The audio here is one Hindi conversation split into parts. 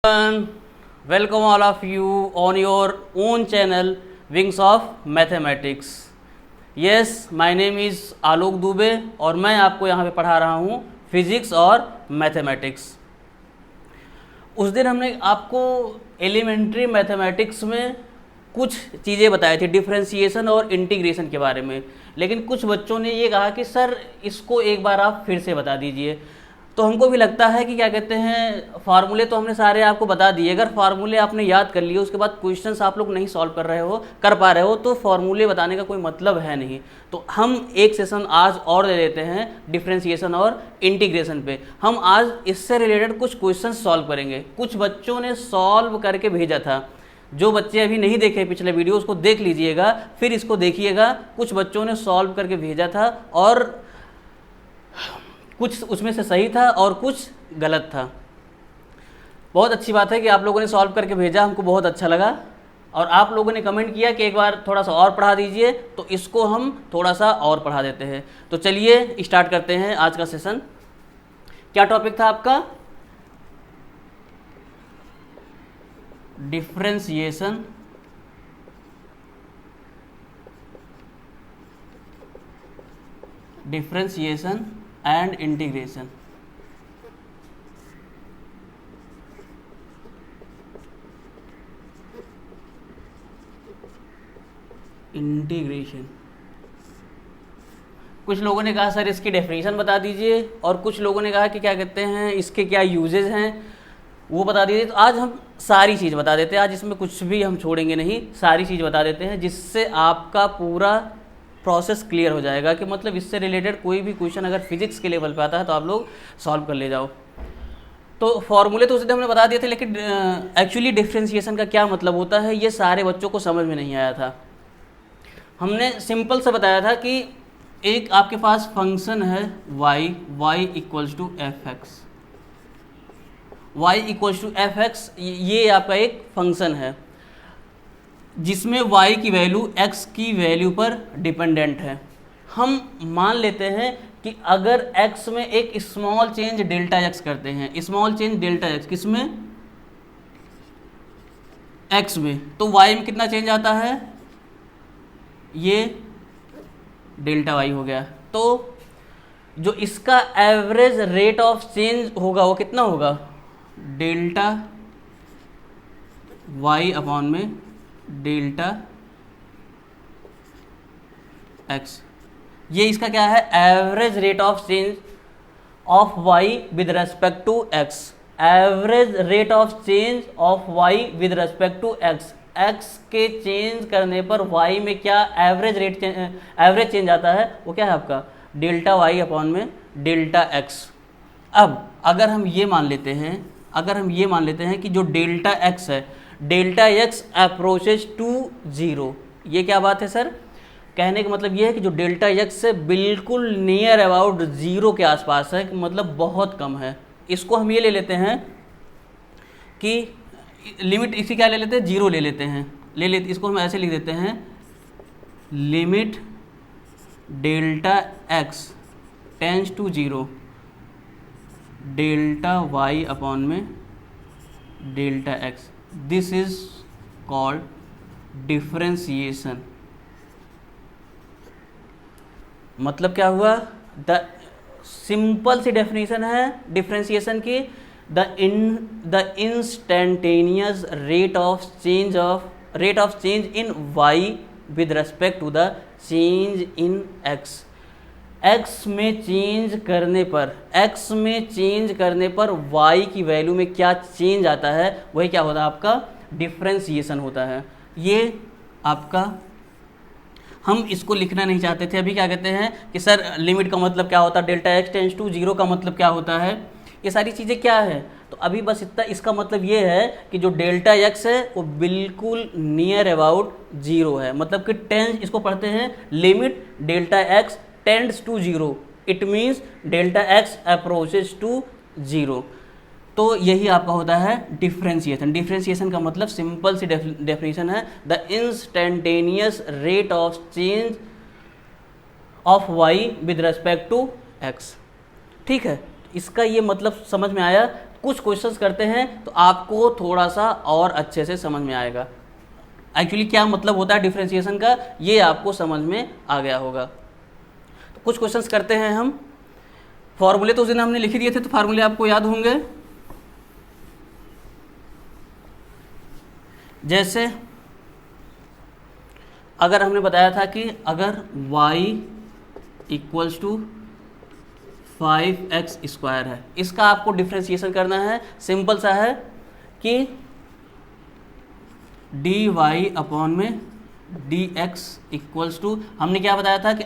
Welcome all of you on your own channel Wings of Mathematics. Yes, my name is Alok Dubey और मैं आपको यहाँ पे पढ़ा रहा हूँ फिजिक्स और मैथमेटिक्स। उस दिन हमने आपको एलिमेंट्री मैथमेटिक्स में कुछ चीज़ें बताई थी डिफरेंशिएशन और इंटीग्रेशन के बारे में, लेकिन कुछ बच्चों ने ये कहा कि सर इसको एक बार आप फिर से बता दीजिए। तो हमको भी लगता है कि क्या कहते हैं, फार्मूले तो हमने सारे आपको बता दिए। अगर फार्मूले आपने याद कर लिए उसके बाद क्वेश्चंस आप लोग नहीं सॉल्व कर पा रहे हो तो फार्मूले बताने का कोई मतलब है नहीं। तो हम एक सेशन आज और ले लेते हैं डिफरेंशिएशन और इंटीग्रेशन पे। हम आज इससे रिलेटेड कुछ क्वेश्चन सॉल्व करेंगे। कुछ बच्चों ने सॉल्व करके भेजा था, जो बच्चे अभी नहीं देखे पिछले वीडियो उसको देख लीजिएगा, फिर इसको देखिएगा। कुछ बच्चों ने सॉल्व करके भेजा था और कुछ उसमें से सही था और कुछ गलत था। बहुत अच्छी बात है कि आप लोगों ने सॉल्व करके भेजा, हमको बहुत अच्छा लगा। और आप लोगों ने कमेंट किया कि एक बार थोड़ा सा और पढ़ा दीजिए, तो इसको हम थोड़ा सा और पढ़ा देते हैं। तो चलिए स्टार्ट करते हैं आज का सेशन। क्या टॉपिक था आपका? Differentiation and integration. कुछ लोगों ने कहा सर इसकी डेफिनेशन बता दीजिए, और कुछ लोगों ने कहा कि क्या कहते हैं इसके क्या यूजेज हैं वो बता दीजिए। तो आज हम सारी चीज़ बता देते हैं, आज इसमें कुछ भी हम छोड़ेंगे नहीं, सारी चीज़ बता देते हैं, जिससे आपका पूरा प्रोसेस क्लियर हो जाएगा कि मतलब इससे रिलेटेड कोई भी क्वेश्चन अगर फिजिक्स के लेवल पे आता है तो आप लोग सॉल्व कर ले जाओ। तो फॉर्मूले तो उस दिन हमने बता दिए थे, लेकिन एक्चुअली डिफरेंशिएशन का क्या मतलब होता है ये सारे बच्चों को समझ में नहीं आया था। हमने सिंपल से बताया था कि एक आपके पास फंक्शन है y equals to f x. y equals to f x ये आपका एक फंक्शन है जिसमें y की वैल्यू x की वैल्यू पर डिपेंडेंट है। हम मान लेते हैं कि अगर x में एक स्मॉल चेंज डेल्टा x करते हैं, स्मॉल चेंज डेल्टा x किसमें? x में, तो y में कितना चेंज आता है? ये डेल्टा y हो गया। तो जो इसका एवरेज रेट ऑफ चेंज होगा वो कितना होगा? डेल्टा y अपॉन में डेल्टा x। ये इसका क्या है? Average rate of change of y with respect to x। Average rate of change of y with respect to x। x के चेंज करने पर y में क्या एवरेज चेंज आता है वो क्या है आपका? डेल्टा y अपॉन में डेल्टा x। अब अगर हम ये मान लेते हैं कि जो डेल्टा x है, delta x approaches to zero. ये क्या बात है सर? कहने का मतलब ये है कि जो डेल्टा x से बिल्कुल नियर अबाउट जीरो के आसपास है, मतलब बहुत कम है। इसको हम ये ले लेते हैं कि लिमिट इसी क्या ले लेते हैं? जीरो ले लेते हैं। इसको हम ऐसे लिख देते हैं, limit delta x tends to zero delta y upon में delta x। This is called differentiation. मतलब क्या हुआ? द सिंपल सी डेफिनेशन है डिफरेंशिएशन की, the instantaneous rate of change in y with respect to the change in x। x में चेंज करने पर y की वैल्यू में क्या चेंज आता है वही क्या होता है? आपका डिफरेंशिएशन होता है। ये आपका, हम इसको लिखना नहीं चाहते थे। अभी क्या कहते हैं कि सर लिमिट का मतलब क्या होता है, delta x tends to zero का मतलब क्या होता है, ये सारी चीज़ें क्या है। तो अभी बस इतना, इसका मतलब ये है कि जो डेल्टा x है वो बिल्कुल नियर अबाउट जीरो है। मतलब कि टेंस, इसको पढ़ते हैं limit delta x tends to zero, it means delta x approaches to zero. तो यही आपका होता है डिफरेंशिएशन। डिफरेंशिएशन का मतलब सिंपल सी डेफिनेशन है, the instantaneous rate of change of y with respect to x। ठीक है, इसका ये मतलब समझ में आया। कुछ क्वेश्चंस करते हैं तो आपको थोड़ा सा और अच्छे से समझ में आएगा एक्चुअली क्या मतलब होता है डिफरेंशिएशन का, ये आपको समझ में आ गया होगा। तो कुछ क्वेश्चंस करते हैं हम। फॉर्मूले तो उस दिन हमने लिख दिए थे, तो फार्मूले आपको याद होंगे। जैसे अगर हमने बताया था कि अगर y equals to 5x square है, इसका आपको डिफ्रेंशिएशन करना है। सिंपल सा है कि dy अपॉन में dx इक्वल्स टू, हमने क्या बताया था कि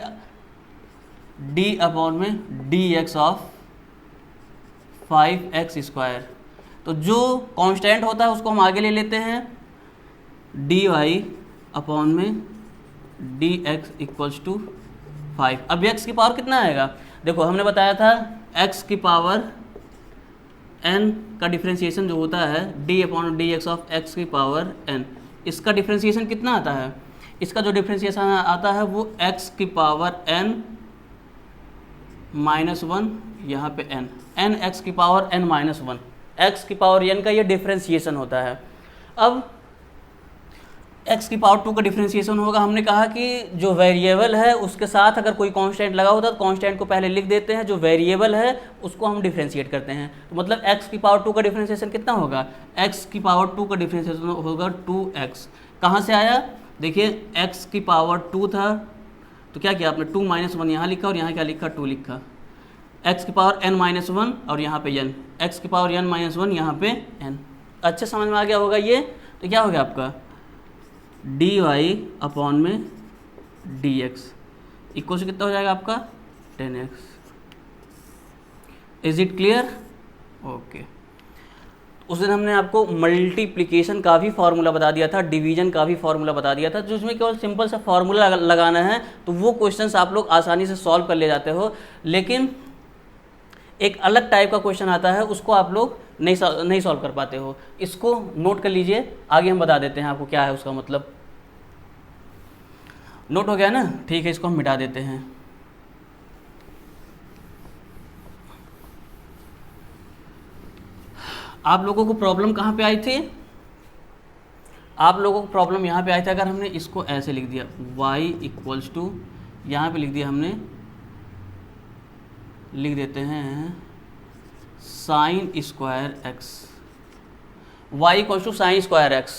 d अपॉन में dx ऑफ 5x स्क्वायर। तो जो कांस्टेंट होता है उसको हम आगे ले लेते हैं, dy अपॉन में dx इक्वल्स टू 5। अब x की पावर कितना आएगा, देखो हमने बताया था x की पावर n का डिफ्रेंशिएशन जो होता है d upon D x of x की पावर n, इसका डिफ्रेंशिएशन कितना आता है, इसका जो डिफ्रेंशिएशन आता है वो x की पावर n माइनस 1, यहाँ पे n x की पावर n माइनस 1, x की पावर n का ये डिफ्रेंशिएशन होता है। अब x की पावर 2 का डिफ्रेंशिएशन होगा। हमने कहा कि जो वेरिएबल है उसके साथ अगर कोई कांस्टेंट लगा होता है तो कांस्टेंट को पहले लिख देते हैं, जो वेरिएबल है उसको हम डिफ्रेंशिएट करते हैं। तो मतलब x की पावर 2 का डिफ्रेंशिएशन कितना होगा, x की पावर 2 का डिफ्रेंशिएशन होगा 2x। कहाँ से आया, देखिए x की पावर 2 था तो क्या किया आपने, 2 माइनस 1 यहाँ लिखा और यहाँ क्या लिखा, 2 लिखा। x की पावर n माइनस 1 और यहाँ पे n, x की पावर n माइनस 1 यहाँ पे n। अच्छे समझ में आ गया होगा ये। तो क्या हो गया आपका dy अपॉन में dx इक्वल से कितना हो जाएगा आपका 10x। Is it clear, okay. उस दिन हमने आपको मल्टीप्लिकेशन का भी फार्मूला बता दिया था, डिवीजन का भी फार्मूला बता दिया था, जिसमें केवल सिंपल सा फार्मूला लगाना है तो वो क्वेश्चंस आप लोग आसानी से सॉल्व कर ले जाते हो। लेकिन एक अलग टाइप का क्वेश्चन आता है उसको आप लोग नहीं सॉल्व कर पाते हो। इसको नोट कर लीजिए, आगे हम बता देते हैं आपको क्या है उसका मतलब। नोट हो गया ना, ठीक है, इसको हम मिटा देते हैं। आप लोगों को प्रॉब्लम कहाँ पे आई थी, आप लोगों को प्रॉब्लम यहाँ पे आई थी। अगर हमने इसको ऐसे लिख दिया y इक्वल्स टू, यहाँ पे लिख दिया हमने, लिख देते हैं sine square x, y equals to sine square x,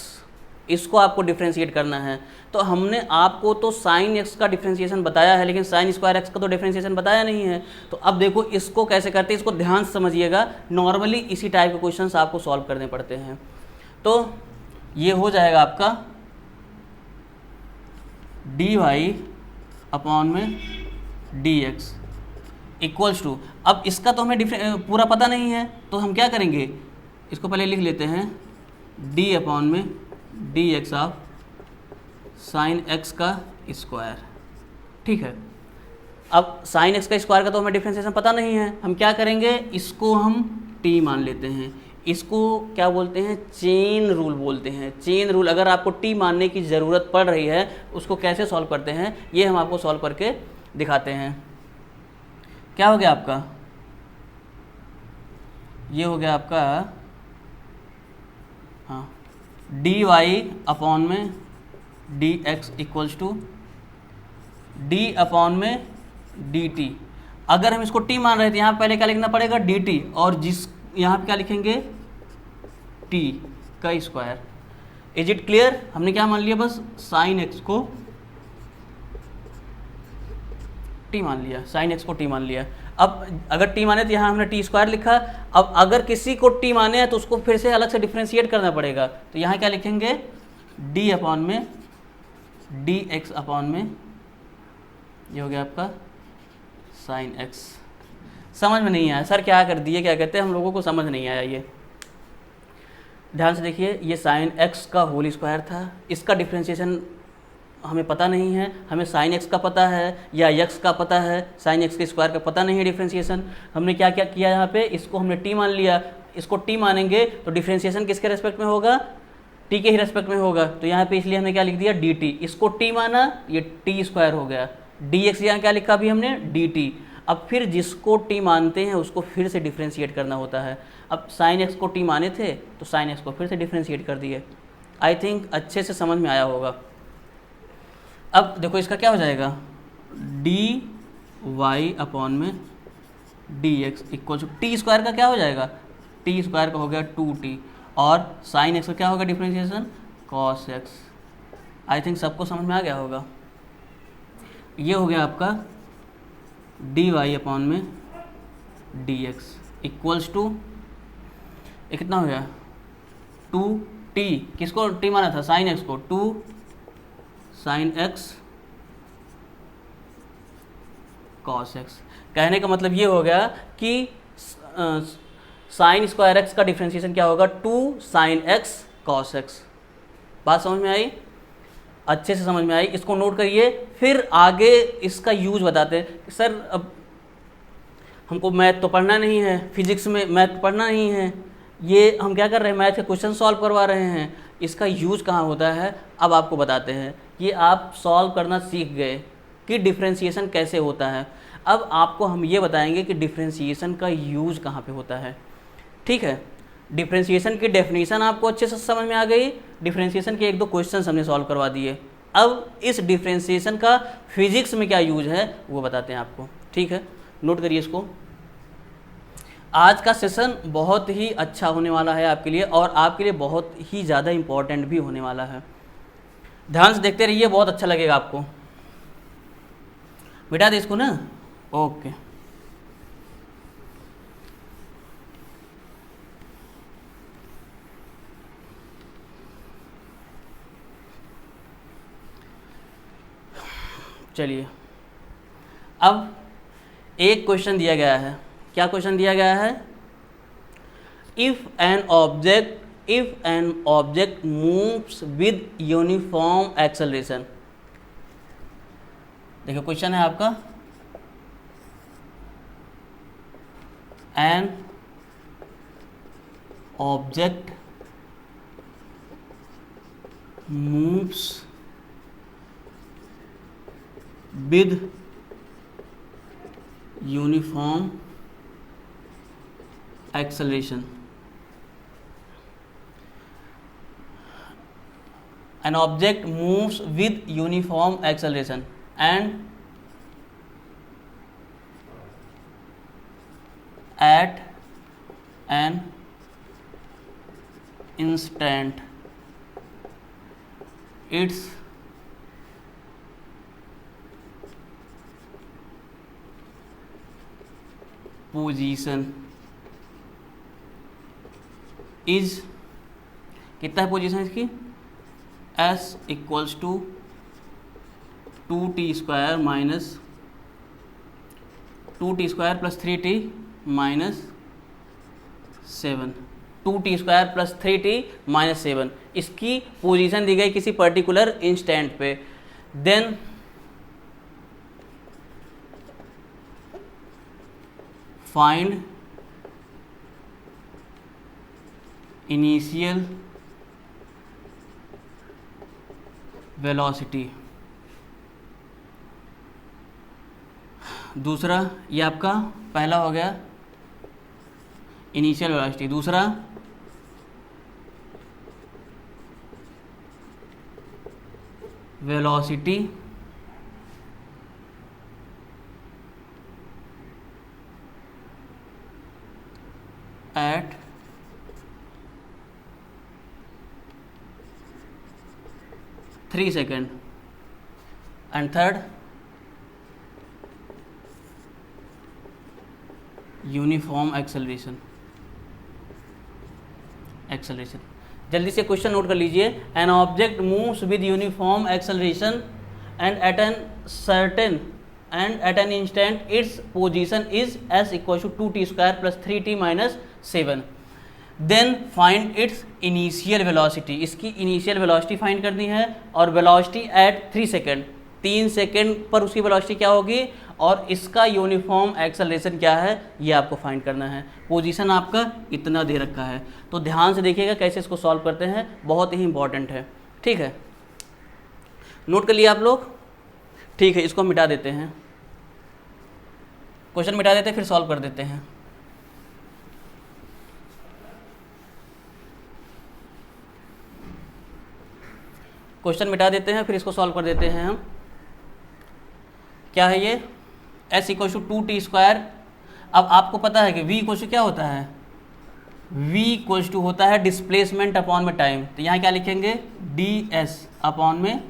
इसको आपको डिफ्रेंशिएट करना है। तो हमने आपको तो साइन एक्स का डिफ्रेंशिएशन बताया है लेकिन साइन स्क्वायर एक्स का तो डिफ्रेंशिएशन बताया नहीं है। तो अब देखो इसको कैसे करते हैं, इसको ध्यान से समझिएगा। नॉर्मली इसी टाइप के क्वेश्चंस आपको सॉल्व करने पड़ते हैं। तो ये हो जाएगा आपका dy अपॉन में dx इक्वल्स टू, अब इसका तो हमें पूरा पता नहीं है तो हम क्या करेंगे, इसको पहले लिख लेते हैं d अपॉन में dx ऑफ साइन x का स्क्वायर। ठीक है, अब साइन x का स्क्वायर का तो हमें डिफ्रेंशिएशन पता नहीं है, हम क्या करेंगे, इसको हम t मान लेते हैं। इसको क्या बोलते हैं, चेन रूल बोलते हैं। चेन रूल, अगर आपको t मानने की ज़रूरत पड़ रही है उसको कैसे सॉल्व करते हैं ये हम आपको सॉल्व करके दिखाते हैं। क्या हो गया आपका, ये हो गया आपका हाँ dy अपॉन में dx equals to d upon में dt। अगर हम इसको t मान रहे थे यहाँ पहले क्या लिखना पड़ेगा dt, और जिस यहाँ पे क्या लिखेंगे t का स्क्वायर। इज इट क्लियर, हमने क्या मान लिया, बस साइन x को t मान लिया, साइन x को t मान लिया। अब अगर t माने तो यहाँ हमने t स्क्वायर लिखा। अब अगर किसी को t माने हैं तो उसको फिर से अलग से डिफ्रेंशिएट करना पड़ेगा। तो यहाँ क्या लिखेंगे d अपॉन में dx अपॉन में, ये हो गया आपका साइन x। समझ में नहीं आया सर, क्या कर दिए, क्या कहते हैं, हम लोगों को समझ नहीं आया। ये ध्यान से देखिए, ये साइन x का होल स्क्वायर था, इसका डिफ्रेंशिएशन हमें पता नहीं है। हमें साइन x का पता है या x का पता है, साइन x के स्क्वायर का पता नहीं है डिफ्रेंशिएशन। हमने क्या क्या किया यहाँ पे, इसको हमने t मान लिया। इसको t मानेंगे तो डिफ्रेंशिएशन किसके रेस्पेक्ट में होगा, t के ही रेस्पेक्ट में होगा। तो यहाँ पे इसलिए हमने क्या लिख दिया dt, इसको t माना, ये t स्क्वायर हो गया। dx यहाँ क्या लिखा अभी हमने dt। अब फिर जिसको t मानते हैं उसको फिर से डिफ्रेंशिएट करना होता है। अब साइन एक्स को टी माने थे तो साइन एक्स को फिर से डिफ्रेंशिएट कर दिए। आई थिंक अच्छे से समझ में आया होगा। अब देखो इसका क्या हो जाएगा, डी वाई अपॉन में d x equal to t square का क्या हो जाएगा, टी स्क्वायर का हो गया 2t, और साइन एक्स का क्या होगा differentiation, cos x. I think सबको समझ में आ गया होगा। ये हो गया आपका डी वाई अपॉन में डी एक्स इक्वल्स टू, ये कितना हो गया 2t, किसको t माना था, साइन एक्स को, 2 साइन एक्स कॉस एक्स। कहने का मतलब ये हो गया कि साइन स्क्वायर एक्स का डिफ्रेंशिएशन क्या होगा, 2 साइन एक्स कॉस एक्स। बात समझ में आई, अच्छे से समझ में आई, इसको नोट करिए। फिर आगे इसका यूज बताते हैं। सर अब हमको मैथ तो पढ़ना नहीं है, फिजिक्स में मैथ पढ़ना नहीं है, ये हम क्या कर रहे हैं, मैथ के क्वेश्चन सॉल्व करवा रहे हैं, इसका यूज कहाँ होता है अब आपको बताते हैं। ये आप सॉल्व करना सीख गए कि डिफ्रेंशिएशन कैसे होता है, अब आपको हम ये बताएंगे कि डिफ्रेंशिएशन का यूज कहाँ पे होता है। ठीक है, डिफ्रेंशिएशन की डेफिनेशन आपको अच्छे से समझ में आ गई, डिफ्रेंशिएशन के 1-2 क्वेश्चन हमने सॉल्व करवा दिए। अब इस डिफ्रेंशिएशन का फिजिक्स में क्या यूज है वो बताते हैं आपको। ठीक है, नोट करिए इसको। आज का सेशन बहुत ही अच्छा होने वाला है आपके लिए, और आपके लिए बहुत ही ज़्यादा इम्पोर्टेंट भी होने वाला है। ध्यान से देखते रहिए, बहुत अच्छा लगेगा आपको। बिठा दे इसको ना, ओके। चलिए, अब एक क्वेश्चन दिया गया है। क्या क्वेश्चन दिया गया है, if N object moves with uniform acceleration. देखो क्वेश्चन है आपका, N object moves with uniform acceleration. An object moves with uniform acceleration and at an instant its position is, कितना है पोजीशन इसकी, s equals to 2t square minus 2t square plus 3t minus 7, 2t square plus 3t minus 7, इसकी पोजीशन दी गई किसी पर्टिकुलर इंस्टेंट पे। Then find initial velocity. दूसरा, ये आपका पहला हो गया इनिशियल वेलोसिटी, दूसरा velocity at 3 seconds, and third uniform acceleration. जल्दी से क्वेश्चन नोट कर लीजिए। An object moves with uniform acceleration and eight an instant its position is s equal to 2t square plus 3t minus 7। Then find its initial velocity, इसकी इनिशियल वेलोसिटी फाइंड करनी है, और वेलोसिटी एट 3 सेकेंड, 3 सेकेंड पर उसकी वेलोसिटी क्या होगी, और इसका यूनिफॉर्म एक्सेलरेशन क्या है ये आपको फाइंड करना है। पोजीशन आपका इतना दे रखा है, तो ध्यान से देखिएगा कैसे इसको सॉल्व करते हैं, बहुत ही इंपॉर्टेंट है। ठीक है, नोट कर लिया आप लोग। ठीक है, इसको मिटा देते हैं, क्वेश्चन मिटा देते हैं, फिर सॉल्व कर देते हैं। क्वेश्चन मिटा देते हैं, फिर इसको सॉल्व कर देते हैं हम। क्या है ये, s इक्वल टू 2t²। अब आपको पता है कि v इक्वल टू क्या होता है, v इक्वल टू होता है डिस्प्लेसमेंट अपॉन में टाइम। तो यहाँ क्या लिखेंगे, ds अपॉन में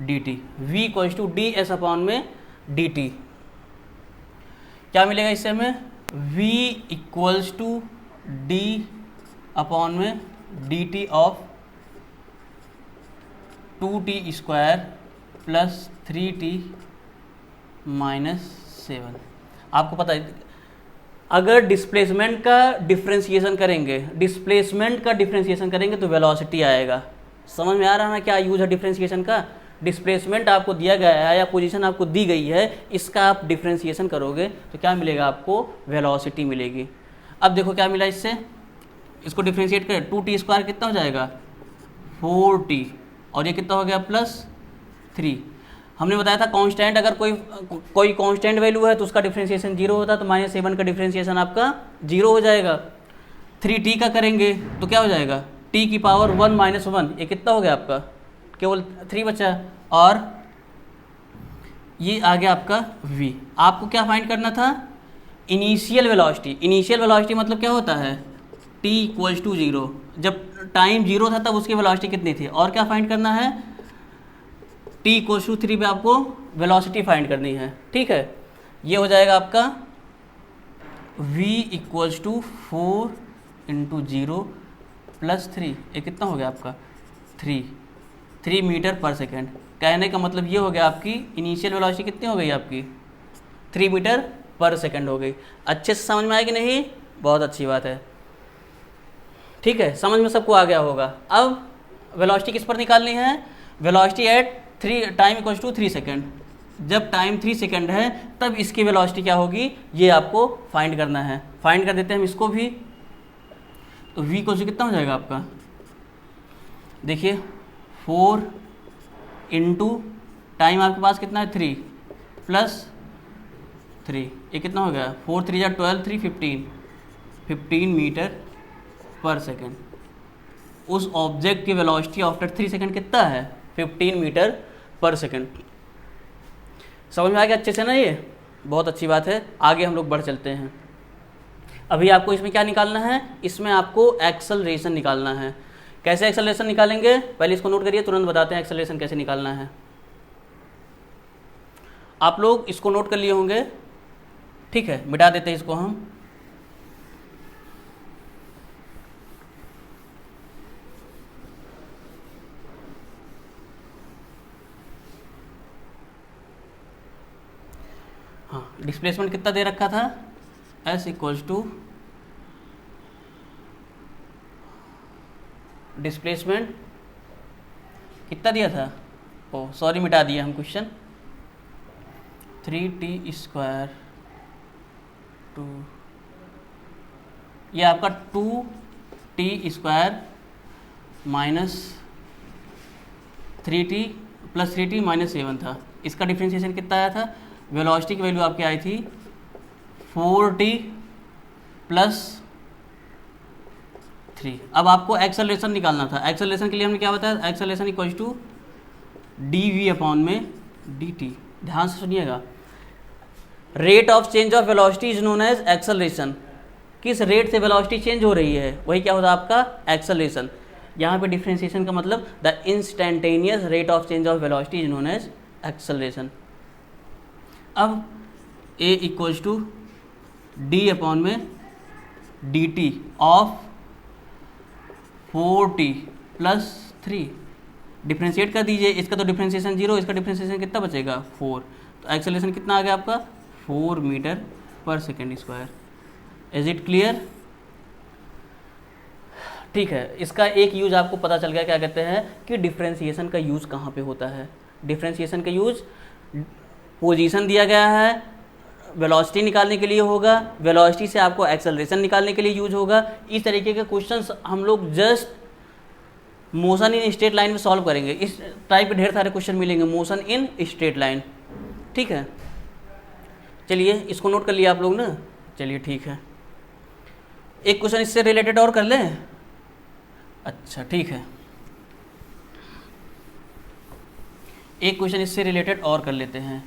dt। v equal to ds upon में dt। क्या मिलेगा इससे हमें, v equals to d upon में dt of 2t² plus 3t minus 7। आपको पता है अगर डिस्प्लेसमेंट का डिफ्रेंशिएशन करेंगे तो वेलोसिटी आएगा। समझ में आ रहा है ना क्या यूज है डिफ्रेंशिएशन का। डिस्प्लेसमेंट आपको दिया गया है या पोजीशन आपको दी गई है, इसका आप डिफ्रेंशिएशन करोगे तो क्या मिलेगा, आपको वेलोसिटी मिलेगी। अब देखो क्या मिला इससे, इसको डिफ्रेंशिएट करें, 2t² कितना हो जाएगा 4t, और ये कितना हो गया प्लस 3। हमने बताया था कांस्टेंट, अगर कोई कांस्टेंट वैल्यू है तो उसका डिफ्रेंशिएशन 0 होता है, तो -7 का डिफ्रेंशिएशन आपका 0 हो जाएगा। 3t का करेंगे तो क्या हो जाएगा, t की पावर 1 - 1, ये कितना हो गया आपका, केवल 3 बचा। और ये आ गया आपका v। आपको क्या फाइंड करना था, इनिशियल वेलोसिटी। इनिशियल वेलोसिटी मतलब क्या होता है, t इक्वल्स टू 0। जब टाइम 0 था तब उसकी वेलोसिटी कितनी थी। और क्या फाइंड करना है, t इक्वल्स टू 3 पे आपको वेलोसिटी फाइंड करनी है। ठीक है, ये हो जाएगा आपका v इक्वल्स टू 4 × 0 प्लस 3। ये कितना हो गया आपका 3 मीटर पर सेकेंड। कहने का मतलब ये हो गया, आपकी इनिशियल वेलोसिटी कितनी हो गई आपकी 3 मीटर पर सेकेंड हो गई। अच्छे से समझ में आएगी नहीं, बहुत अच्छी बात है। ठीक है, समझ में सबको आ गया होगा। अब वेलोसिटी किस पर निकालनी है, velocity at time equals to 3 second. जब टाइम 3 सेकेंड है तब इसकी वेलोसिटी क्या होगी, ये आपको फाइंड करना है। फाइंड कर देते हैं हम इसको भी। तो v इक्वल्स टू कितना हो जाएगा आपका, देखिए 4 इंटू टाइम आपके पास कितना है 3 प्लस 3, ये कितना हो गया 4 3 या 12, 3 15 मीटर पर सेकेंड। उस ऑब्जेक्ट की वेलोसिटी आफ्टर 3 सेकेंड कितना है 15 मीटर पर सेकेंड। समझ में आ गया अच्छे से ना, ये बहुत अच्छी बात है। आगे हम लोग बढ़ चलते हैं। अभी आपको इसमें क्या निकालना है, इसमें आपको एक्सेलरेशन निकालना है। कैसे एक्सेलरेशन निकालेंगे, पहले इसको नोट करिए, तुरंत बताते हैं एक्सेलरेशन कैसे निकालना है। आप लोग इसको नोट कर लिए होंगे, ठीक है, मिटा देते हैं इसको हम। हाँ, डिस्प्लेसमेंट कितना दे रखा था, s इक्वल्स टू डिस्प्लेसमेंट कितना दिया था, ओ सॉरी मिटा दिया हम क्वेश्चन, 3t² टू ये आपका 2t² minus 3t plus 3t minus 7 था। इसका डिफ्रेंशिएशन कितना आया था, वेलोसिटी की वैल्यू आपकी आई थी 4t प्लस 3। अब आपको एक्सेलरेशन निकालना था। एक्सेलरेशन के लिए हमने क्या बताया, acceleration equal to dv upon में dt। ध्यान से सुनिएगा, rate of change of velocity is known as acceleration. किस रेट से वेलोसिटी चेंज हो रही है वही क्या होता है आपका एक्सेलरेशन। यहाँ पे डिफ्रेंशिएशन का मतलब the instantaneous rate of change of velocity is known as acceleration. अब a equals to d upon में dt of 4t plus 3। Differentiate कर दीजिए, इसका तो डिफ्रेंशिएशन 0, इसका डिफ्रेंशिएशन कितना बचेगा 4। तो एक्सेलरेशन कितना आ गया आपका 4 मीटर पर second square. Is it clear. ठीक है, इसका एक यूज आपको पता चल गया, क्या कहते हैं कि डिफ्रेंशिएशन का यूज कहाँ पे होता है। डिफ्रेंशिएशन का यूज पोजीशन दिया गया है, वेलोसिटी निकालने के लिए होगा, वेलोसिटी से आपको एक्सेलरेशन निकालने के लिए यूज होगा। इस तरीके के क्वेश्चंस हम लोग just motion in straight line में सॉल्व करेंगे। इस टाइप के ढेर सारे क्वेश्चन मिलेंगे, मोशन इन स्ट्रेट लाइन। ठीक है, चलिए इसको नोट कर लिया आप लोग ना। चलिए ठीक है, एक क्वेश्चन इससे रिलेटेड और कर लें। अच्छा ठीक है, एक क्वेश्चन इससे रिलेटेड और कर लेते हैं।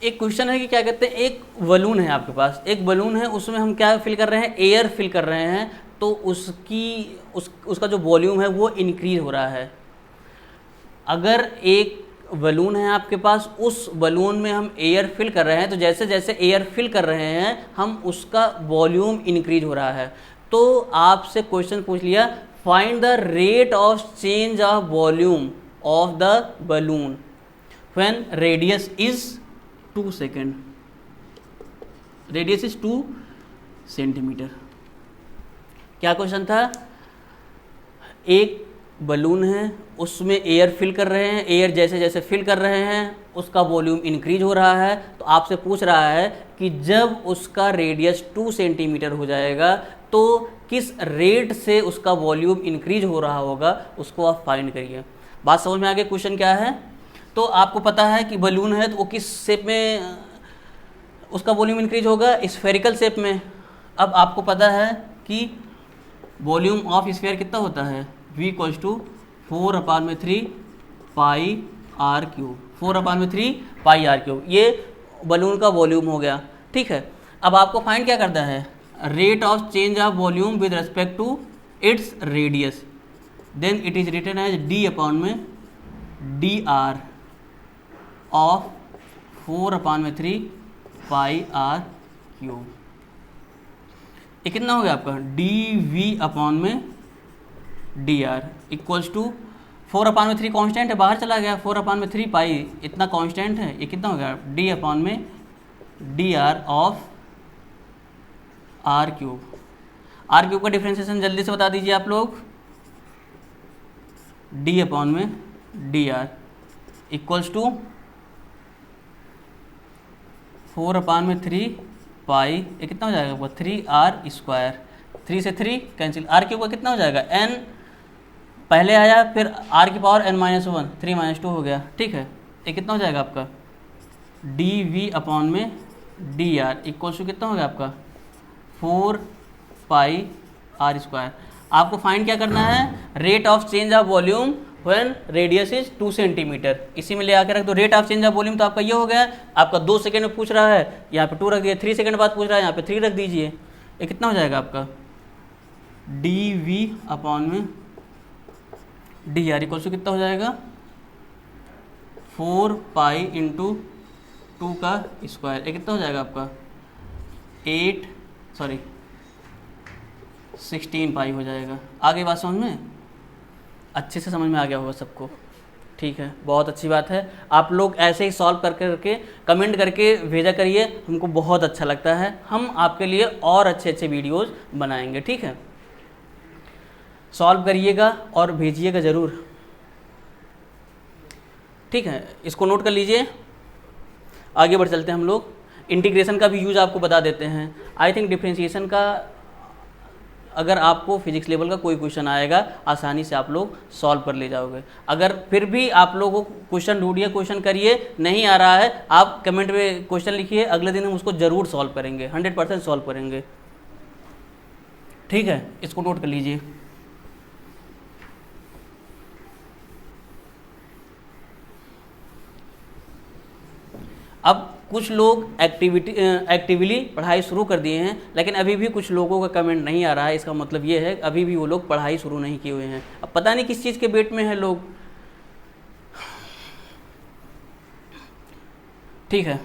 एक क्वेश्चन है कि क्या कहते हैं, एक बलून है आपके पास, एक बलून है, उसमें हम क्या फिल कर रहे हैं, एयर फिल कर रहे हैं, तो उसका जो वॉल्यूम है वो इंक्रीज हो रहा है। अगर एक बलून है आपके पास, उस बलून में हम एयर फिल कर रहे हैं, तो जैसे जैसे एयर फिल कर रहे हैं हम उसका वॉल्यूम इंक्रीज हो रहा है। तो आपसे क्वेश्चन पूछ लिया, find the rate of change of volume of the balloon when radius is 2 second, radius is 2 centimetre. क्या क्वेश्चन था, एक बलून है, उसमें एयर फिल कर रहे हैं, एयर जैसे जैसे फिल कर रहे हैं उसका वॉल्यूम इंक्रीज हो रहा है। तो आपसे पूछ रहा है कि जब उसका रेडियस 2 सेंटीमीटर हो जाएगा तो किस रेट से उसका वॉल्यूम इंक्रीज हो रहा होगा, उसको आप फाइंड करिए। बात समझ में आ गई? क्वेश्चन क्या है, तो आपको पता है कि बलून है तो वो किस शेप में उसका वॉल्यूम इंक्रीज होगा, स्फेरिकल शेप में। अब आपको पता है कि वॉल्यूम ऑफ स्फीयर कितना होता है, v = 4/3 pi r cube, 4/3 pi r cube. ये बलून का वॉल्यूम हो गया, ठीक है। अब आपको फाइंड क्या करना है, rate of change of volume with respect to its radius, then it is written as d/dr of 4/3 pi r cube. ये कितना हो गया आपका, dv/dr इक्वल्स टू 4/3 कांस्टेंट है, बाहर चला गया, 4/3 पाई इतना कांस्टेंट है, ये कितना हो गया, d/dr of r cube. r cube का डिफ्रेंशिएशन जल्दी से बता दीजिए आप लोग, d/dr इक्वल्स टू 4/3 पाई, ये कितना हो जाएगा, 3r², 3 से 3 कैंसिल, r क्यूब का कितना हो जाएगा, n पहले आया, फिर r की पावर n-1, 3 - 2 हो गया, ठीक है। ये कितना हो जाएगा आपका, dv/dr इक्वल्स टू कितना हो गया आपका, 4 पाई r²। आपको फाइंड क्या करना है, rate of change of volume when radius is 2 centimetre. इसी में ले आकर रख दो rate of change of volume, तो आपका ये हो गया, आपका 2 सेकंड में पूछ रहा है, यहाँ पे 2 रख दिए, 3 सेकंड बाद पूछ रहा है, यहाँ पे 3 रख दीजिए। ये कितना हो जाएगा आपका, dv/dr इक्वल टू कितना हो जाएगा, 4 पाई इंटू 2 का स्क्वायर। ये कितना हो जाएगा आपका, 16 पाई हो जाएगा। आगे बात समझ में, अच्छे से समझ में आ गया होगा सबको, ठीक है, बहुत अच्छी बात है। आप लोग ऐसे ही सॉल्व करके कमेंट करके भेजा करिए, हमको बहुत अच्छा लगता है, हम आपके लिए और अच्छे अच्छे वीडियोस बनाएंगे, ठीक है। सॉल्व करिएगा और भेजिएगा ज़रूर, ठीक है। इसको नोट कर लीजिए, आगे बढ़ चलते हैं हम लोग। इंटीग्रेशन का भी यूज़ आपको बता देते हैं। आई थिंक डिफ्रेंशिएशन का अगर आपको फिजिक्स लेवल का कोई क्वेश्चन आएगा, आसानी से आप लोग सॉल्व कर ले जाओगे। अगर फिर भी आप लोगों को क्वेश्चन ढूंढिए, क्वेश्चन करिए, नहीं आ रहा है आप कमेंट में क्वेश्चन लिखिए, अगले दिन हम उसको ज़रूर सॉल्व करेंगे, 100% सॉल्व करेंगे, ठीक है। इसको नोट कर लीजिए। अब कुछ लोग एक्टिवली पढ़ाई शुरू कर दिए हैं, लेकिन अभी भी कुछ लोगों का कमेंट नहीं आ रहा है। इसका मतलब ये है अभी भी वो लोग पढ़ाई शुरू नहीं किए हुए हैं। अब पता नहीं किस चीज़ के वेट में है लोग, ठीक है।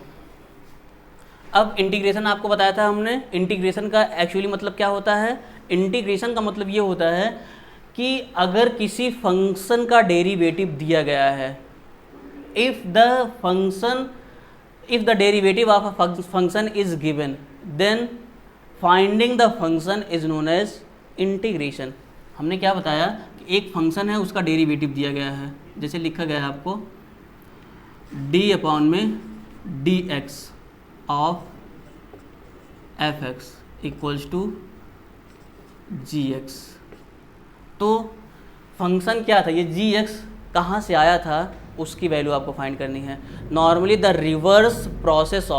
अब इंटीग्रेशन आपको बताया था हमने, इंटीग्रेशन का एक्चुअली मतलब क्या होता है। इंटीग्रेशन का मतलब ये होता है कि अगर किसी फंक्शन का डेरिवेटिव दिया गया है, if the derivative of a function is given, then finding the function is known as integration। हमने क्या बताया कि एक फंक्शन है, उसका डेरिवेटिव दिया गया है, जैसे लिखा गया है आपको d/dx of f(x) equals to gx। तो फंक्शन क्या था, ये gx कहाँ से आया था, उसकी वैल्यू आपको फाइंड करनी है। Normally the reverse process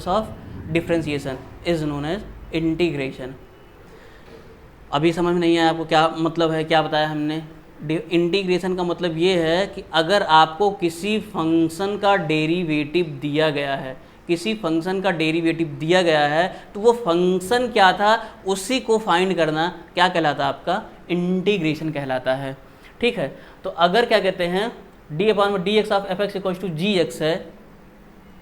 of differentiation is known as integration. अभी समझ में नहीं आया आपको क्या मतलब है, क्या बताया हमने, इंटीग्रेशन का मतलब ये है कि अगर आपको किसी फंक्शन का डेरिवेटिव दिया गया है, किसी फंक्शन का डेरिवेटिव दिया गया है, तो वो फंक्शन क्या था उसी को फाइंड करना क्या कहलाता है, आपका इंटीग्रेशन कहलाता है। ठीक है, तो अगर क्या कहते हैं d/dx of f x equals to g x है,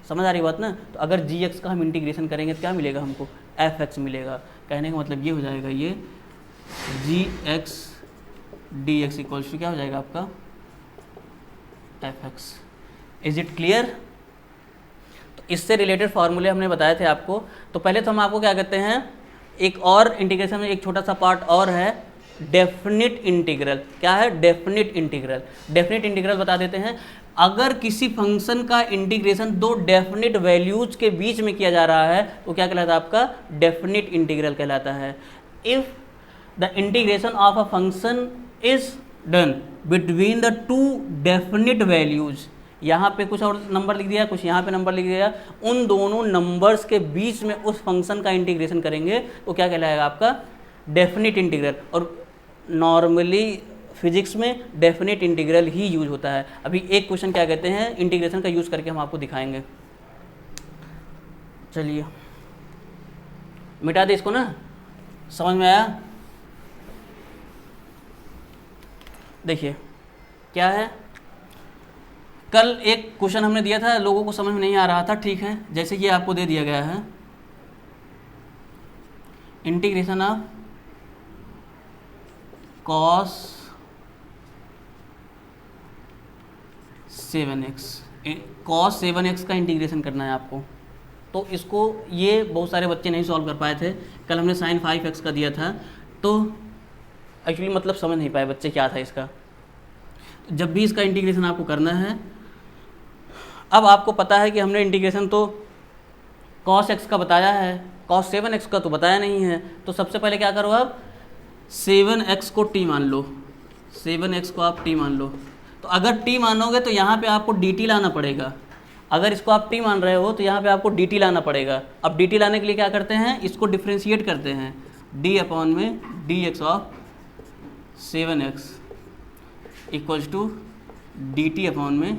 समझ आ रही बात ना, तो अगर जी एक्स का हम इंटीग्रेशन करेंगे तो क्या मिलेगा हमको, एफ एक्स मिलेगा। कहने का मतलब ये हो जाएगा, ये g x d x equals to क्या हो जाएगा आपका f x. Is it clear? तो इससे रिलेटेड फार्मूले हमने बताए थे आपको। तो पहले तो हम आपको क्या कहते हैं, एक और इंटीग्रेशन में एक छोटा सा पार्ट और है, डेफिनिट इंटीग्रल। क्या है? Definite integral. डेफिनिट इंटीग्रल बता देते हैं, अगर किसी फंक्शन का इंटीग्रेशन दो डेफिनिट वैल्यूज के बीच में किया जा रहा है तो क्या कहलाता है, आपका डेफिनिट इंटीग्रल कहलाता है। If the integration of a function is done between the two definite values, यहाँ पे कुछ और नंबर लिख दिया, कुछ यहाँ पे नंबर लिख दिया, उन दोनों नंबर्स के बीच में उस फंक्शन का इंटीग्रेशन करेंगे तो क्या कहलाएगा, आपका डेफिनिट इंटीग्रल। और नॉर्मली फिजिक्स में डेफिनिट इंटीग्रल ही यूज होता है। अभी एक क्वेश्चन क्या कहते हैं इंटीग्रेशन का यूज करके हम आपको दिखाएंगे। चलिए मिटा दे इसको ना, समझ में आया? देखिए क्या है, कल एक क्वेश्चन हमने दिया था, लोगों को समझ में नहीं आ रहा था। ठीक है, जैसे ये आपको दे दिया गया है, integration of cos 7x, cos 7x का इंटीग्रेशन करना है आपको। तो इसको ये बहुत सारे बच्चे नहीं सॉल्व कर पाए थे। कल हमने sin 5x का दिया था, तो एक्चुअली मतलब समझ नहीं पाए बच्चे क्या था इसका। जब भी इसका इंटीग्रेशन आपको करना है, अब आपको पता है कि हमने इंटीग्रेशन तो cos x का बताया है, cos 7x का तो बताया नहीं है। तो सबसे पहले क्या करो, आप 7x को t मान लो, 7x को आप t मान लो। तो अगर t मानोगे तो यहाँ पे आपको dt लाना पड़ेगा। अगर इसको आप t मान रहे हो तो यहाँ पे आपको dt लाना पड़ेगा। अब dt लाने के लिए क्या करते हैं, इसको डिफ्रेंशिएट करते हैं, d/dx of 7x equals to dt/dx।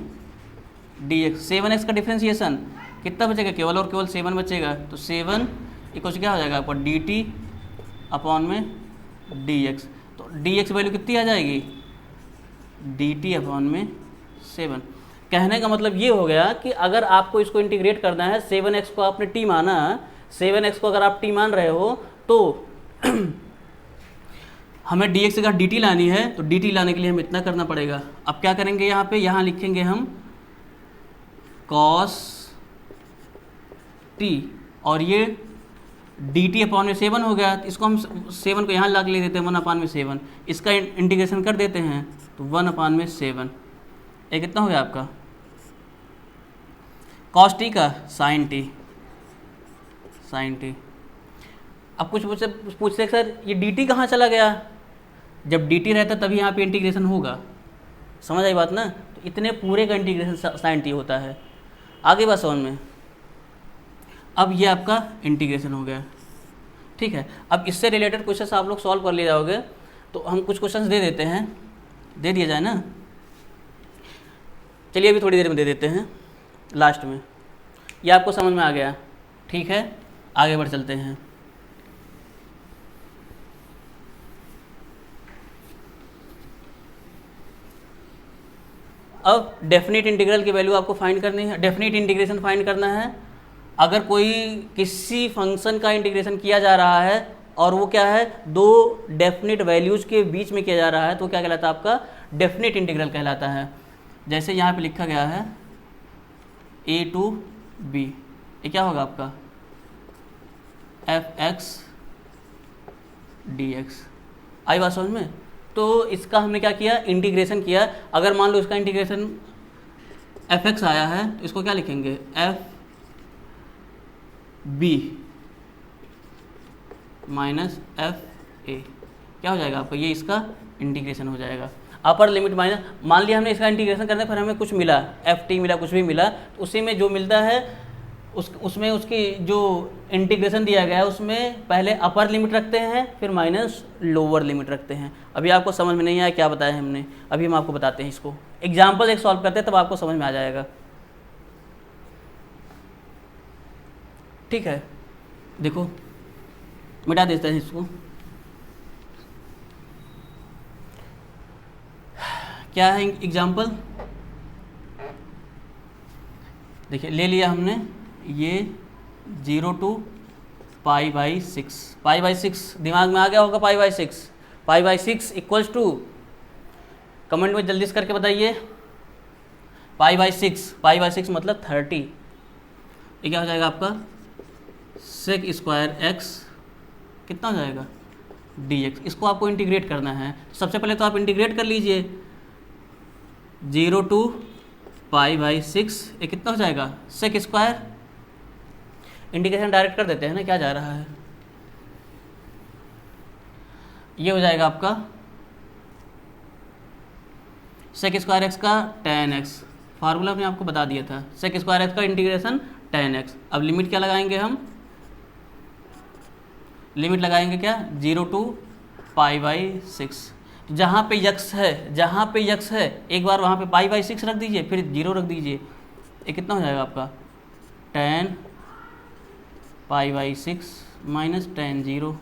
7x का डिफ्रेंशिएशन कितना बचेगा, केवल और केवल 7 बचेगा। तो 7 इक्वल्स क्या हो जाएगा आपका dt/dx। तो dx वैल्यू कितनी आ जाएगी, dt/7। कहने का मतलब ये हो गया कि अगर आपको इसको इंटीग्रेट करना है, 7x को आपने t माना, 7x को अगर आप t मान रहे हो तो हमें dx की जगह dt लानी है। तो dt लाने के लिए हमें इतना करना पड़ेगा। अब क्या करेंगे, यहाँ पे यहाँ लिखेंगे हम cos t, और ये dt/7 हो गया। तो इसको हम 7 को यहाँ ला के ले देते हैं 1/7। इसका इंटीग्रेशन कर देते हैं तो 1/7। ये कितना हो गया आपका cos t का sin t। अब कुछ पूछते सर ये dt कहाँ चला गया, जब dt रहता तभी यहाँ पे इंटीग्रेशन होगा। समझ आई बात ना? तो इतने पूरे का इंटीग्रेशन sin t होता है। आगे बात समझ में? अब ये आपका इंटीग्रेशन हो गया। ठीक है, अब इससे रिलेटेड क्वेश्चन आप लोग सॉल्व कर ले जाओगे। तो हम कुछ क्वेश्चंस दे देते हैं, दे दिया जाए ना। चलिए अभी थोड़ी देर में दे देते हैं, लास्ट में। ये आपको समझ में आ गया? ठीक है, आगे बढ़ चलते हैं। अब डेफिनिट इंटीग्रल की वैल्यू आपको फाइंड करनी है, डेफिनिट इंटीग्रेशन फाइंड करना है। अगर कोई किसी फंक्शन का इंटीग्रेशन किया जा रहा है और वो क्या है, दो डेफिनिट वैल्यूज के बीच में किया जा रहा है, तो क्या कहलाता है, आपका डेफिनिट इंटीग्रल कहलाता है। जैसे यहाँ पे लिखा गया है a to b, ये क्या होगा आपका f(x) dx। आई बात समझ में? तो इसका हमने क्या किया, इंटीग्रेशन किया। अगर मान लो इसका इंटीग्रेशन f(x) आया है तो इसको क्या लिखेंगे, f(b) माइनस f(a), क्या हो जाएगा आपका, ये इसका इंटीग्रेशन हो जाएगा। अपर लिमिट माइनस, मान लिया हमने इसका इंटीग्रेशन करना है, फिर हमें कुछ मिला, ft मिला, कुछ भी मिला, तो उसी में जो मिलता है उसमें उसकी जो इंटीग्रेशन दिया गया है उसमें पहले अपर लिमिट रखते हैं फिर माइनस लोअर लिमिट रखते हैं। अभी आपको समझ में नहीं आया क्या बताया हमने, अभी हम आपको बताते हैं इसको, एग्जाम्पल एक सॉल्व करते हैं तब आपको समझ में आ जाएगा। ठीक है, देखो मिटा देते हैं इसको। क्या है एग्जाम्पल, देखिए ले लिया हमने ये 0 to π/6, π/6 दिमाग में आ गया होगा, π/6, π/6 इक्वल्स टू, कमेंट में जल्दी से करके बताइए, π/6 मतलब 30। ये क्या हो जाएगा आपका sec² x कितना हो जाएगा dx। इसको आपको इंटीग्रेट करना है, सबसे पहले तो आप इंटीग्रेट कर लीजिए 0 to π/6, ये कितना हो जाएगा sec²। इंटीग्रेशन डायरेक्ट कर देते हैं ना, क्या जा रहा है, ये हो जाएगा आपका sec² x का tan x, फार्मूला मैंने आपको बता दिया था, sec² x का इंटीग्रेशन tan x। अब लिमिट क्या लगाएंगे हम, लिमिट लगाएंगे क्या 0 to π/6, जहाँ पे यक्स है एक बार वहाँ पे π/6 रख दीजिए फिर 0 रख दीजिए, ये कितना हो जाएगा आपका tan π/6 माइनस tan 0।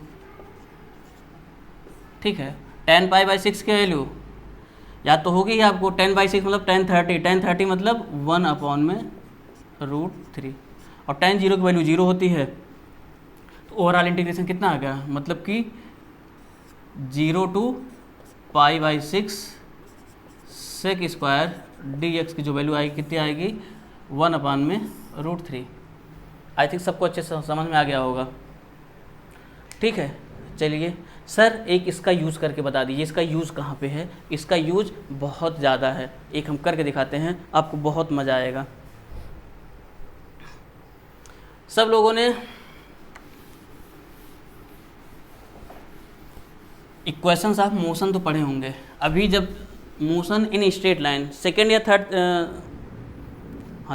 ठीक है, tan π/6 की वैल्यू याद तो होगी ही आपको, tan/6 मतलब tan 30, tan 30 मतलब 1/√3 और tan 0 की वैल्यू 0 होती है। तो ओवरऑल इंटीग्रेशन कितना आ गया, मतलब कि 0 to π/6 sec² dx की जो वैल्यू आएगी कितनी आएगी 1/√3। आई थिंक सबको अच्छे से समझ में आ गया होगा। ठीक है, चलिए सर एक इसका यूज़ करके बता दीजिए, इसका यूज़ कहाँ पे है। इसका यूज़ बहुत ज़्यादा है, एक हम करके दिखाते हैं, आपको बहुत मज़ा आएगा। सब लोगों ने इक्वेशंस ऑफ मोशन तो पढ़े होंगे। अभी जब motion in straight line second या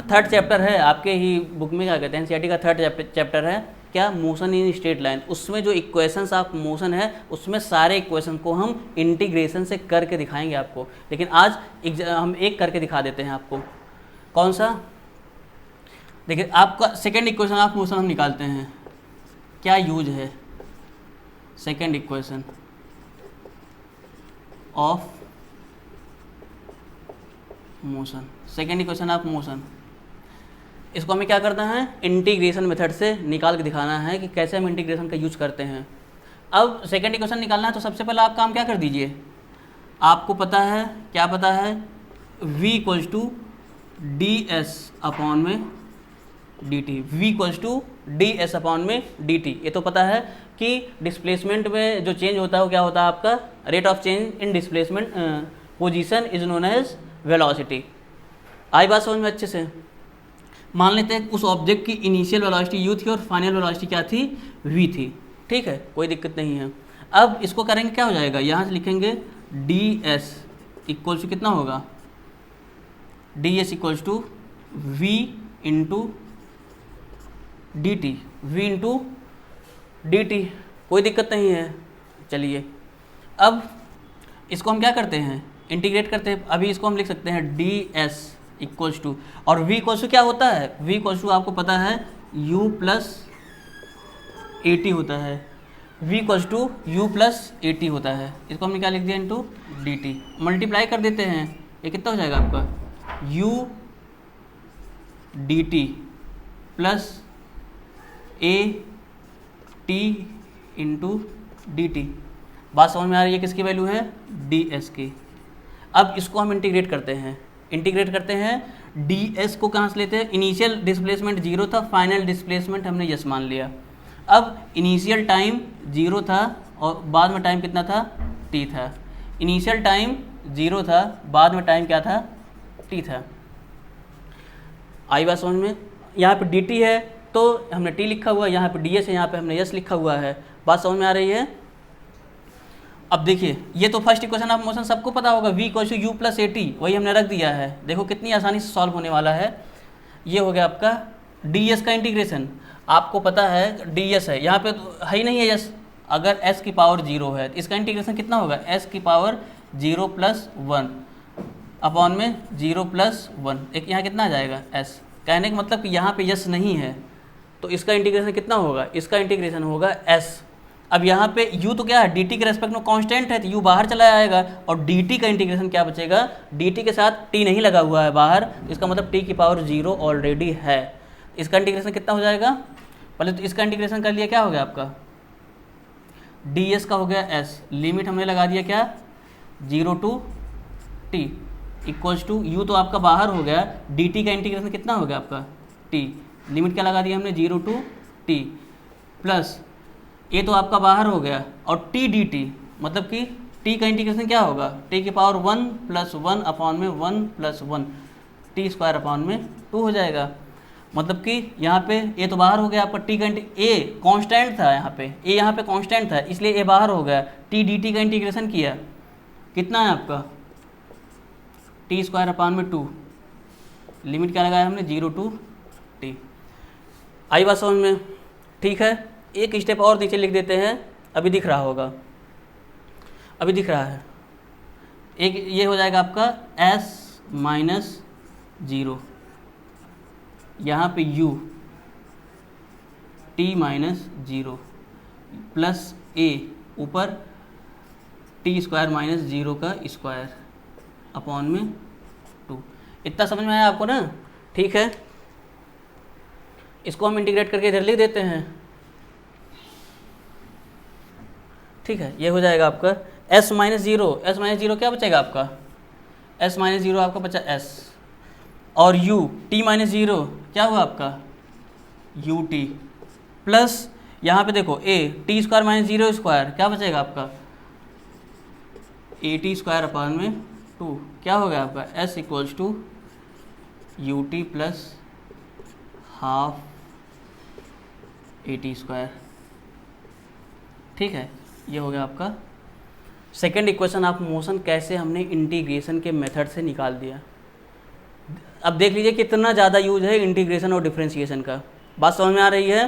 थर्ड चैप्टर है आपके ही बुक में, क्या कहते हैं एनसीईआरटी का थर्ड चैप्टर है क्या, मोशन इन स्ट्रेट लाइन। उसमें जो इक्वेशंस ऑफ मोशन है उसमें सारे इक्वेशन को हम इंटीग्रेशन से करके दिखाएंगे आपको। लेकिन आज हम एक करके दिखा देते हैं आपको। कौन सा, देखिए आपका सेकेंड इक्वेशन ऑफ मोशन हम निकालते हैं, क्या यूज है second equation of motion, second equation of motion. इसको हमें क्या करना है, इंटीग्रेशन मेथड से निकाल के दिखाना है कि कैसे हम इंटीग्रेशन का यूज करते हैं। अब सेकेंड इक्वेशन निकालना है तो सबसे पहले आप काम क्या कर दीजिए, आपको पता है क्या पता है, v equals to ds/dt, v equals to ds/dt। ये तो पता है कि डिस्प्लेसमेंट में जो चेंज होता है वो क्या होता है आपका, rate of change in displacement position is known as velocity. आई बात समझ में अच्छे से। मान लेते हैं उस ऑब्जेक्ट की इनिशियल वेलोसिटी u थी और फाइनल वेलोसिटी क्या थी, v थी। ठीक है, कोई दिक्कत नहीं है। अब इसको करेंगे क्या हो जाएगा, यहाँ से लिखेंगे ds इक्वल्स टू कितना होगा, ds equals to v into dt, v into dt, कोई दिक्कत नहीं है। चलिए अब इसको हम क्या करते हैं, इंटीग्रेट करते हैं। अभी इसको हम लिख सकते हैं ds इक्वल्स टू, और v इक्वल्स टू क्या होता है, v इक्वल्स टू आपको पता है u प्लस at होता है, v equals to u plus at होता है। इसको हमने क्या लिख दिया, इंटू dt, मल्टीप्लाई कर देते हैं, ये कितना हो जाएगा आपका u dt plus a t into dt। बात समझ में आ रही है, किसकी वैल्यू है, ds की। अब इसको हम इंटीग्रेट करते हैं, ds को कहाँ से लेते हैं, इनिशियल डिस्प्लेसमेंट 0 था, फाइनल डिस्प्लेसमेंट हमने यस मान लिया। अब इनिशियल टाइम 0 था और बाद में टाइम कितना था, t था। इनिशियल टाइम 0 था, बाद में टाइम क्या था, t था। आई बात समझ में। यहाँ पे dt है तो हमने t लिखा हुआ है, यहाँ पे ds है, यहाँ पे हमने यस लिखा हुआ है। बात समझ में आ रही है। अब देखिए ये तो फर्स्ट इक्वेशन ऑफ मोशन सबको पता होगा, v equal to u plus at, वही हमने रख दिया है। देखो कितनी आसानी से सॉल्व होने वाला है। ये हो गया आपका डी एस का इंटीग्रेशन आपको पता है, डी एस है यहाँ पे तो है ही नहीं है एस। अगर एस की पावर 0 है तो इसका इंटीग्रेशन कितना होगा, एस की पावर 0 + 1 अपॉन में 0 + 1, एक यहाँ कितना आ जाएगा एस। कहने का मतलब कि यहाँ पे यस नहीं है तो इसका इंटीग्रेशन कितना होगा, इसका इंटीग्रेशन होगा एस। अब यहाँ पे u तो क्या है, dt के रेस्पेक्ट में कांस्टेंट है तो u बाहर चला आएगा और dt का इंटीग्रेशन क्या बचेगा, dt के साथ t नहीं लगा हुआ है बाहर, तो इसका मतलब t की पावर 0 ऑलरेडी है। इसका इंटीग्रेशन कितना हो जाएगा, पहले तो इसका इंटीग्रेशन कर लिया, क्या हो गया आपका ds का हो गया s, लिमिट हमने लगा दिया क्या 0 to t equals to u तो आपका बाहर हो गया, dt का इंटीग्रेशन कितना हो गया आपका t, लिमिट क्या लगा दिया हमने 0 to t प्लस ये तो आपका बाहर हो गया और t dt मतलब कि t का इंटीग्रेशन क्या होगा, t की पावर 1 + 1 अपॉन में 1 + 1 t² अपॉन में 2 हो जाएगा। मतलब कि यहाँ पे a तो बाहर हो गया आपका, t का a कांस्टेंट था यहाँ पे, a यहाँ पे कांस्टेंट था इसलिए a बाहर हो गया, t dt का इंटीग्रेशन किया कितना है आपका t² अपॉन में 2, लिमिट क्या लगाया हमने 0 to t। आई बात समझ में, ठीक है। एक स्टेप और नीचे लिख देते हैं, अभी दिख रहा होगा, अभी दिख रहा है, एक ये हो जाएगा आपका s - 0, यहाँ पे u t - 0 प्लस a ऊपर t² - 0 का स्क्वायर अपॉन में 2। इतना समझ में आया आपको ना, ठीक है। इसको हम इंटीग्रेट करके इधर लिख देते हैं, ठीक है। ये हो जाएगा आपका s - 0 क्या बचेगा आपका, s - 0 आपका बचा s और u t - 0 क्या हुआ आपका ut प्लस यहाँ पे देखो a t² - 0 स्क्वायर क्या बचेगा आपका at² अपॉन में 2, क्या हो गया आपका s equals to ut plus half at², ठीक है। ये हो गया आपका सेकेंड इक्वेशन ऑफ मोशन, कैसे हमने इंटीग्रेशन के मेथड से निकाल दिया। अब देख लीजिए कितना ज़्यादा यूज है इंटीग्रेशन और डिफरेंशिएशन का, बात समझ में आ रही है।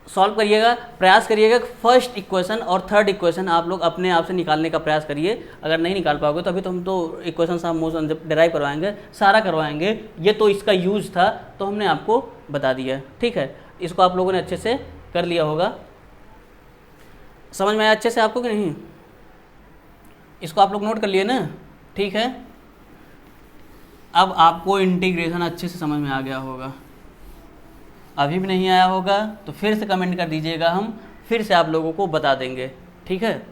सॉल्व करिएगा, प्रयास करिएगा फर्स्ट इक्वेशन और थर्ड इक्वेशन आप लोग अपने आप से निकालने का प्रयास करिए। अगर नहीं निकाल पाओगे तो अभी तो हम तो इक्वेशन ऑफ मोशन जब डिराइव करवाएंगे सारा करवाएंगे, ये तो इसका यूज था तो हमने आपको बता दिया, ठीक है। इसको आप लोगों ने अच्छे से कर लिया होगा, समझ में आया अच्छे से आपको कि नहीं, इसको आप लोग नोट कर लिए ना, ठीक है। अब आपको इंटीग्रेशन अच्छे से समझ में आ गया होगा, अभी भी नहीं आया होगा तो फिर से कमेंट कर दीजिएगा, हम फिर से आप लोगों को बता देंगे, ठीक है।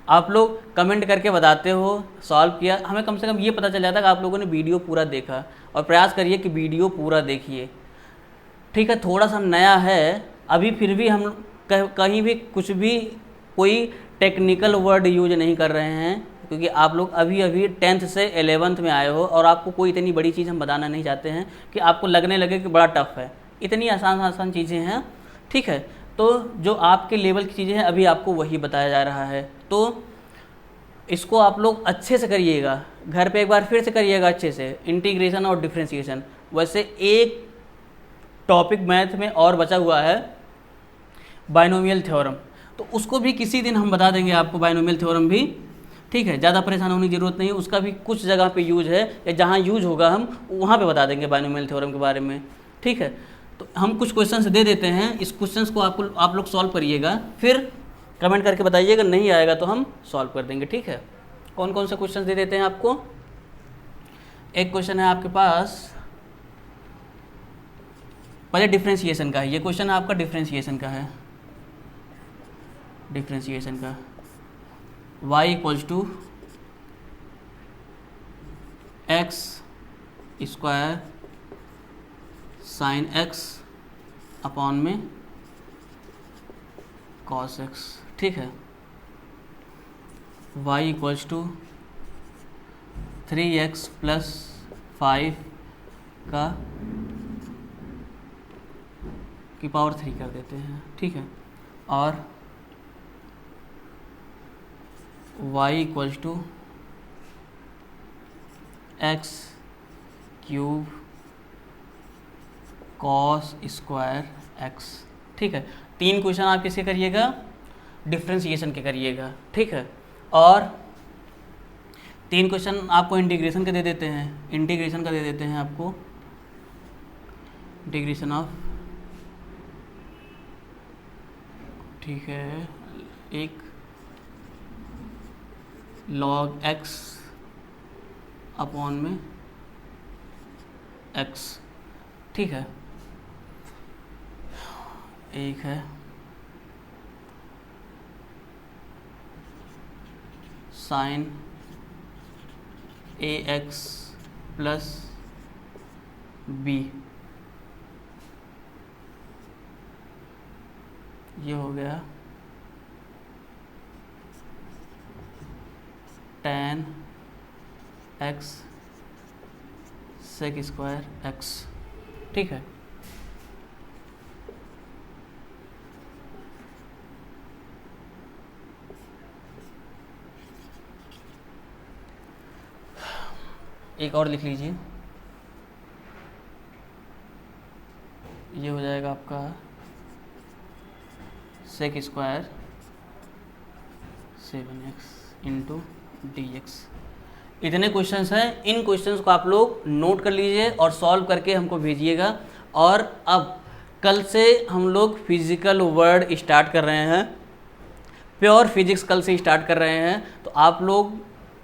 आप लोग कमेंट करके बताते हो सॉल्व किया, हमें कम से कम ये पता चल जाता है कि आप लोगों ने वीडियो पूरा देखा, और प्रयास करिए कि वीडियो पूरा देखिए, ठीक है। थोड़ा सा नया है अभी, फिर भी हम कहीं भी कुछ भी कोई टेक्निकल वर्ड यूज नहीं कर रहे हैं, क्योंकि आप लोग अभी अभी 10th से 11th में आए हो और आपको कोई इतनी बड़ी चीज़ हम बताना नहीं चाहते हैं कि आपको लगने लगे कि बड़ा टफ है। इतनी आसान आसान चीज़ें हैं, ठीक है। तो जो आपके लेवल की चीज़ें हैं अभी आपको वही बताया जा रहा है, तो इसको आप लोग अच्छे से करिएगा, घर पे एक बार फिर से करिएगा अच्छे से, इंटीग्रेशन और डिफरेंशिएशन। वैसे एक टॉपिक मैथ में और बचा हुआ है बाइनोमियल थ्योरम, तो उसको भी किसी दिन हम बता देंगे आपको, बाइनोमियल थ्योरम भी, ठीक है। ज़्यादा परेशान होने की ज़रूरत नहीं है, उसका भी कुछ जगह पे यूज है, या जहाँ यूज होगा हम वहाँ पे बता देंगे बाइनोमियल थ्योरम के बारे में, ठीक है। तो हम कुछ क्वेश्चंस दे देते हैं, इस क्वेश्चंस को आप लोग सॉल्व करिएगा, फिर कमेंट करके बताइएगा, नहीं आएगा तो हम सॉल्व कर देंगे, ठीक है। कौन कौन से क्वेश्चन दे देते हैं आपको। एक क्वेश्चन है आपके पास, पहले डिफरेंशिएशन का है, ये क्वेश्चन आपका डिफरेंशिएशन का है, डिफरेंशिएशन का y equals to x square sine x upon में कॉस x, ठीक है। y equals to 3x plus 5 का की पावर 3 कर देते हैं, ठीक है। और y equals to x cube cos square x. ठीक है, 3 क्वेश्चन आप किसके करिएगा, डिफ्रेंशिएशन के करिएगा। ठीक है, और 3 क्वेश्चन आपको इंटीग्रेशन के दे देते हैं, इंटीग्रेशन का दे देते हैं आपको, इंटीग्रेशन ऑफ, ठीक है, एक log x अपॉन में x। ठीक है, एक है साइन ax प्लस b, ये हो गया tan x sec square x। ठीक है, एक और लिख लीजिए, ये हो जाएगा आपका sec square 7x into dx। इतने क्वेश्चंस हैं, इन क्वेश्चंस को आप लोग नोट कर लीजिए और सॉल्व करके हमको भेजिएगा। और अब कल से हम लोग फिजिकल वर्ड स्टार्ट कर रहे हैं, प्योर फिजिक्स कल से स्टार्ट कर रहे हैं, तो आप लोग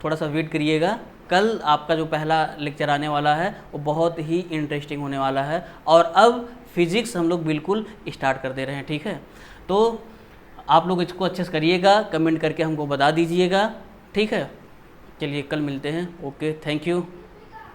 थोड़ा सा वेट करिएगा। कल आपका जो पहला लेक्चर आने वाला है वो बहुत ही इंटरेस्टिंग होने वाला है, और अब फिजिक्स हम लोग बिल्कुल स्टार्ट कर दे रहे हैं। ठीक है, तो आप लोग इसको अच्छे से करिएगा, कमेंट करके हमको बता दीजिएगा। ठीक है, चलिए कल मिलते हैं। Okay, thank you.